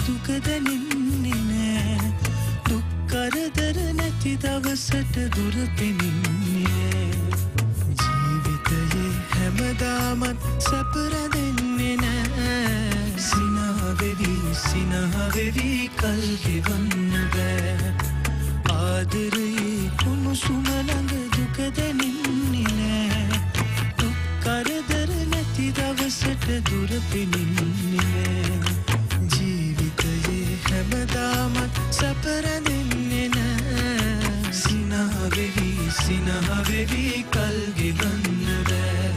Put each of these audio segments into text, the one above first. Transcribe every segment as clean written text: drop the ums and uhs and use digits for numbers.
දුක දැනෙන්නේ නෑ දුක් කරදර නැති දවසට දුර පෙනෙන්නේ ජීවිතයේ හැමදාමත් සැප රැඳෙන්නේ නෑ සිනහ වෙවි කල් ගෙවන්න බෑ ආදරේ කුණුසුම ළඟ දුක දැනෙන්නේ නෑ දුක් කරදර නැති දවසට දුර පෙනෙන්නේ නෑ ජීවිතයේ හැමදාමත් සැප රැඳෙන්නේ නෑ සිනහ වෙවි කල් ගෙවන්න බෑ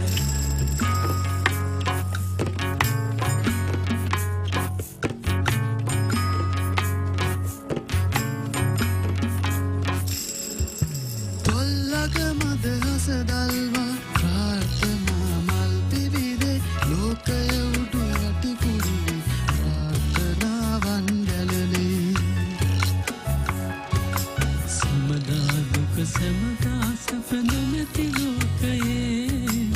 දල්වා ප්‍රාර්ථනා මල් පිවිදේ ලෝකය උඩු යට පුරුවි ප්‍රාර්ථනාවන් ගැලලේ සමදා දුක සැමදා සැපඳ නැති ලෝකයේ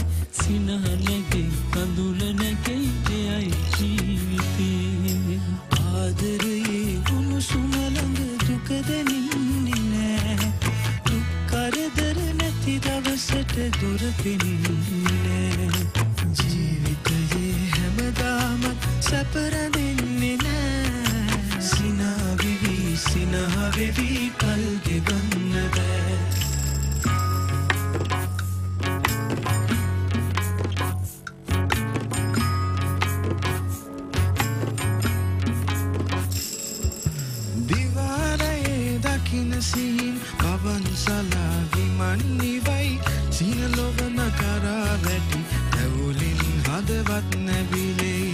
සිනහ නැගේ කඳුල නැගේ එයයි ජීවිතේ ආදරේ උණුසුම ළඟ දුක දැනෙන්නේ නෑ දුක් කරදර දවසට දුර පෙනෙන්නේ ජීවිතයේ හැමදාමත් සැප රැඳෙන්නේ නෑ සිනහ වෙවි කල් ගෙවන්න බෑ දිවාරයේ දකින්න සිහින් පවන් සලා විමන්නිවයි සිනලොවන කරා වැටි ඇවුලින් හදවත් නැබිලේ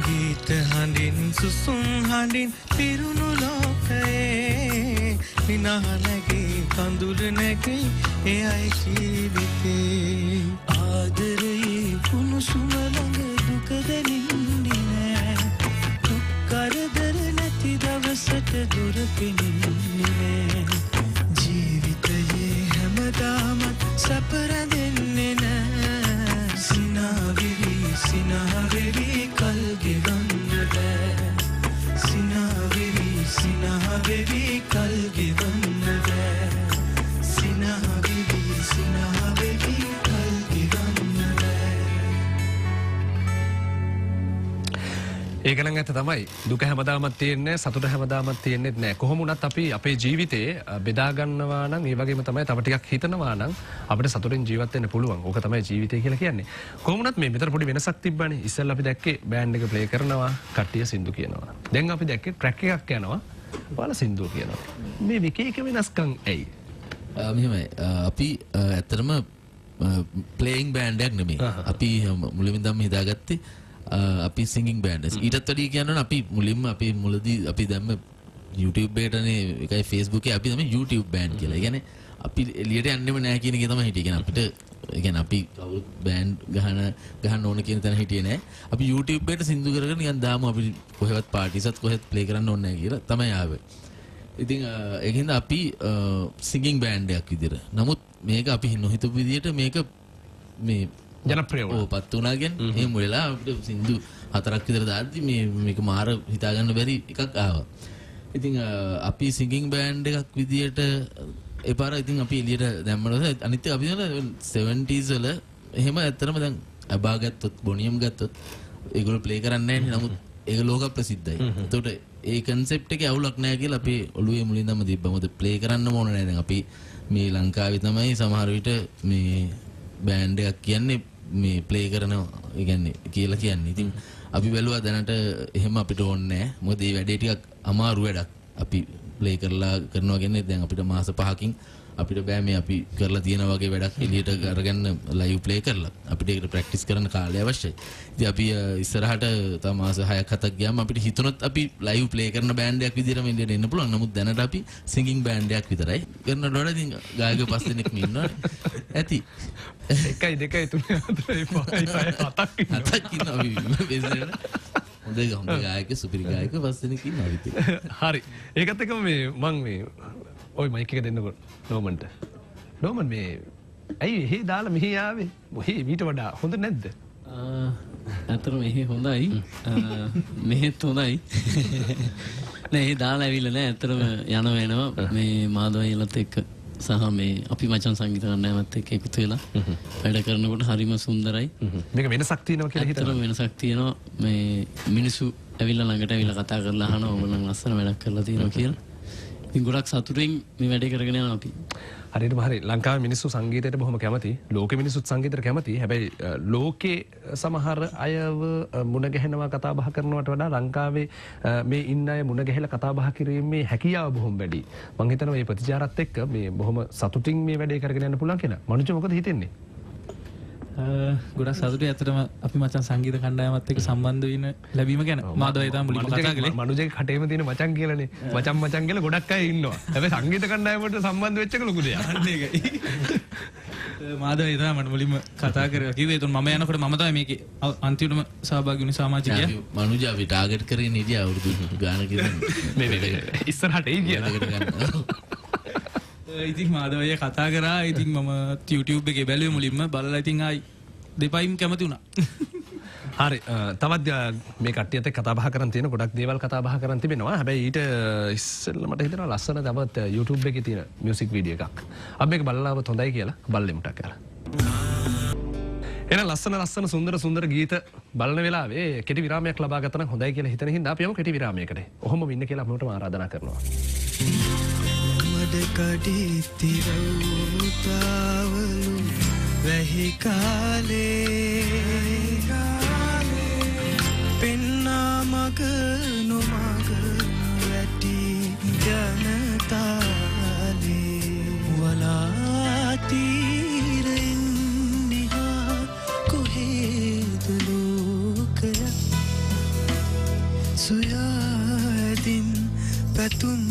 ගීත හඬින් සුසුම් හඬින් පිරුණු ලෝකයේ විනහ නැගේ කඳුල නැගේ එයයි ජීවිතේ ආදරේ කුණුසුම ළඟ දුක දැනෙන්නේ නෑ දුක් කරදර නැති දවසට දුර පෙනෙන්නේ නෑ ජීවිතයේ හැමදාමත් සැප රැඳෙන්නේ නෑ සිනහ වෙවි කල් ගෙවන්න බෑ සිනහ වෙවි කල් ගෙවන්න බෑ සිනහ වෙවි කල් ගෙවන්න බෑ ඒක නම් ඇත්ත තමයි. දුක හැමදාමත් තියෙන්නේ, සතුට හැමදාමත් තියෙන්නේ නැහැ. කොහොම වුණත් අපි අපේ ජීවිතේ බෙදා ගන්නවා නම් ඒ වගේම තමයි තව ටිකක් හිතනවා නම් අපිට සතුටින් ජීවත් වෙන්න පුළුවන්. ඕක තමයි ජීවිතය කියලා කියන්නේ. කොහොම වුණත් මේ මෙතන පොඩි වෙනසක් තිබ්බනේ. ඉස්සෙල්ලා අපි දැක්කේ බෑන්ඩ් එක ප්ලේ කරනවා, කට්ටිය සින්දු කියනවා. දැන් අපි දැක්කේ ට්‍රැක් එකක් යනවා, ඔයාලා සින්දුව කියනවා. මේ එක වෙනස්කම් ඇයි? මෙහෙමයි. අපි ඇත්තටම ප්ලේයිං බෑන්ඩ් එකක් නෙමෙයි. අපි මුලින්ම ඉඳන්ම හිතාගත්තේ අපි සිංගින් බෑන්ඩ්ස්. ඊටත් වැඩි කියනවා අපි මුලින්ම අපි මුලදී අපි දැම්ම YouTube එකටනේ එකයි Facebook එකේ අපි තමයි YouTube බෑන්ඩ් කියලා. ඒ කියන්නේ අපි එළියට යන්නෙම නැහැ කියන එක තමයි හිටියේ. අපිට ඒ කියන්නේ අපි කවුරුත් බෑන්ඩ් ගහන්න ඕන කියන තැන හිටියේ නැහැ. අපි YouTube එකට සින්දු කරගෙන නිකන් දාමු අපි කොහෙවත් පාටිසත් කොහෙත් ප්ලේ කරන්න ඕනේ නැහැ කියලා තමයි ආවේ. ඉතින් ඒකින්ද අපි සිංගින් බෑන්ඩ් එකක් විදියට. නමුත් මේක අපි නොහිතපු විදියට මේක මේ ජනප්‍රිය වුණා. පත් වුණා කියන්නේ එහෙම වෙලා අපිට සින්දු 4ක් විතර දාද්දි මේක මාර හිතා ගන්න බැරි එකක් ආවා. ඉතින් අපි සිංගින් බෑන්ඩ් එකක් විදියට එපාර ඉතින් අපි එළියට දැම්මම අනිත් අපි 70s වල එහෙම ඇත්තටම දැන් අබා ගත්තොත් බොනියම් ගත්තොත් ඒගොල්ලෝ ප්ලේ කරන්නේ නැහැ. නමුත් ඒක ලෝක ප්‍රසිද්ධයි. එතකොට ඒ concept එකේ අවුලක් නැහැ කියලා අපි ඔළුවේ මුලින්දම තිබ්බා. මොකද ප්ලේ කරන්න ඕන නැහැ. දැන් අපි මේ ලංකාවේ තමයි සමහර විට මේ බෑන්ඩ් එකක් කියන්නේ මේ ප්ලේ කරනවා. ඒ කියන්නේ කියලා කියන්නේ. ඉතින් අපි බැලුවා දැනට එහෙම අපිට ඕනේ නැහැ. මොකද මේ වැඩේ ටිකක් අමාරු වැඩක්. අපි ප්ලේ කරලා කරනවා කියන්නේ දැන් අපිට මාස 5කින් අපිට බෑ මේ අපි කරලා තියෙන වගේ වැඩක් එළියට අරගන්න ලයිව් ප්ලේ කරලා. අපිට ඒකට ප්‍රැක්ටිස් කරන්න කාලය අවශ්‍යයි. ඉතින් අපි ඉස්සරහට තව මාස 6ක් 7ක් ගියාම අපිට හිතුනොත් අපි ලයිව් ප්ලේ කරන බෑන්ඩ් එකක් විදිහටම එළියට එන්න පුළුවන්. නමුත් දැනට අපි සිංගින් බෑන්ඩ් එකක් විතරයි. කරනකොට වඩා ඉතින් ගායකයෝ 5 දෙනෙක් ඉන්නවනේ. ඇති. 1 2 3 4 5 7ක් ඉන්නවා අපි බෙසෙන්න. හොඳ ගායක සුපිරි ගායක 5 දෙනෙක් ඉන්නවා ඉතින්. හරි. ඒකත් එක්කම මේ මං මේ ඔය මයික් එක දෙන්නකො නෝමන්ට. නෝමන් මේ ඇයි එහෙ දාලා මෙහි ආවේ? මොහේ මීට වඩා හොඳ නැද්ද? ඇත්තටම මෙහෙ හොඳයි. මෙහෙත් හොඳයි. නෑ ඒ දාලා ඇවිල්ලා නෑ. ඇත්තටම යන වෙනවා මේ මාධවයිලත් එක්ක සහ මේ අපි මචන් සංගීත කණ්ඩායමත් එක්ක එකතු වෙලා වැඩ කරනකොට හරිම සුන්දරයි. මේක වෙනසක් තියෙනවා කියලා හිතනවා. ඇත්තටම වෙනසක් තියෙනවා. මේ මිනිස්සු ඇවිල්ලා ළඟට ඇවිල්ලා කතා කරලා අහනවා ඔයගොල්ලන් ලස්සන වැඩක් කරලා තියෙනවා කියලා. ඉතින් ගොඩක් සතුටින් මේ වැඩේ කරගෙන යනවා අපි. හරියටම හරි. ලංකාවේ මිනිස්සු සංගීතයට බොහොම කැමති. ලෝකෙ මිනිස්සුත් සංගීතයට කැමති. හැබැයි ලෝකේ සමහර අයව මුණ ගැහෙනවා කතා බහ කරනවට වඩා ලංකාවේ මේ ඉන්න අය මුණ ගැහිලා කතා බහ කිරීමේ හැකියාව බොහොම වැඩි. මම හිතනවා මේ ප්‍රතිචාරات එක්ක මේ බොහොම සතුටින් මේ වැඩේ කරගෙන යන්න පුළුවන් කියලා. මනුජ මොකද හිතෙන්නේ? ගොඩක් සතුටුයි ඇත්තටම අපි මචං සංගීත කණ්ඩායමත් එක්ක සම්බන්ධ වෙන ලැබීම ගැන. මාධවයි තමයි මුලින්ම කතා කළේ. මනුජගේ කටේම තියෙන මචං කියලානේ. මචං කියලා ගොඩක් අය ඉන්නවා. හැබැයි සංගීත කණ්ඩායමට සම්බන්ධ වෙච්ච එක ලොකු දෙයක්. අන්න ඒකයි. මාධවයි තමයි මට මුලින්ම කතා කරලා කිව්වේ. ඒතකොට මම යනකොට මම තමයි මේකේ අන්තිමටම සහභාගී වුණේ සමාජිකයා. මනුජ අපි ටාගට් කරගෙන හිටියා අවුරුදු ගානක ඉඳන්. මේ ඉස්සරහට එයි කියලා. ඉතින් මාධවයි කතා කරා. ඉතින් මම YouTube එකේ බැලුවේ මුලින්ම බලලා ඉතින් ආයි දෙපයින් කැමති වුණා. හරි. තවත් මේ කට්ටියත් එක්ක කතා බහ කරන් තියෙන ගොඩක් දේවල් කතා බහ කරන් තිබෙනවා. හැබැයි ඊට ඉස්සෙල්ලා මට හිතෙනවා ලස්සන තවත් YouTube එකේ තියෙන මියුසික් වීඩියෝ එකක්. අපි මේක බලලාවත් හොඳයි කියලා බලෙමුට කරලා. එහෙනම් ලස්සන සුන්දර ගීත බලන වෙලාවේ කෙටි විරාමයක් ලබා ගත්තා නම් හොඳයි කියලා හිතන හින්දා අපි යමු කෙටි විරාමයකට. ඔහොම ඉන්න කියලා අපිට ආරාධනා කරනවා. මඩකඩි තිරවතාවලු වැහි කාලේ පෙන්නා මග නොමග වැටි ජනතාලේ වලාතීරෙන් නිහා කොහෙද ලෝකය සොයාදින් පැතුම්